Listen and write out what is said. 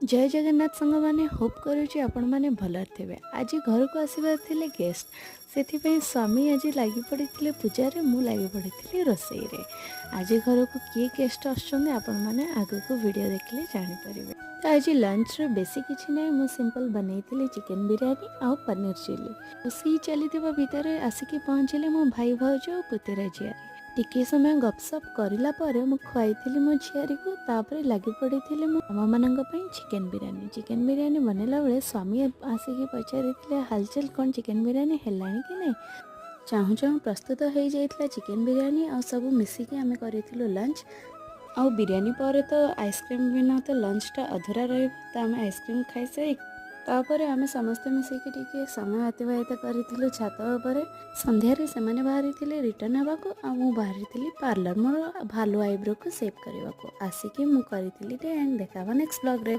जय जगन्नाथ सांग मैंने होप करुँची आपण मैंने भलर थे। आज घर को आसबार थे गेस्ट से स्वामी आज लगी पड़े पूजार मु लगी पड़ी रोसई रे। आज घर को किए गेस्ट आसने आग को वीडियो देखले जानीपर। तो आज लंच रे बेसी किसी ना मुझे सिंपल बनई चिकेन बिरयानी आउ पनीर चिली। रोसई चली भितर आसिक पहुँचले मो भाई भाउज और पुतरा झियारी। टिके समय गपसप करला मु खुआई मो झियारी को तापर लगी पड़ी मामा मान चिकेन बिरयानी बनला बेले स्वामी आसिक पचारि हालचाल कौन चिकेन बिरयानी है कि नहीं। चाहू चाहू प्रस्तुत हो जाता चिकेन बिरयानी आ सब मिसिकी आम करूँ लंच। आउ बिरयानी पर तो आइसक्रीम बिना तो लंचटा अधूरा रही आइसक्रीम खाई सारी तापर आम समस्ते मिसिकी टिके समय अतिबाहित करूँ छात पर। संध्यारे से बाहरी रिटर्न हवा को बाहरी पार्लर मोर भालू आईब्रो को सेव करने को आसिकी मुझे देखा नेक्स्ट ब्लॉग रे।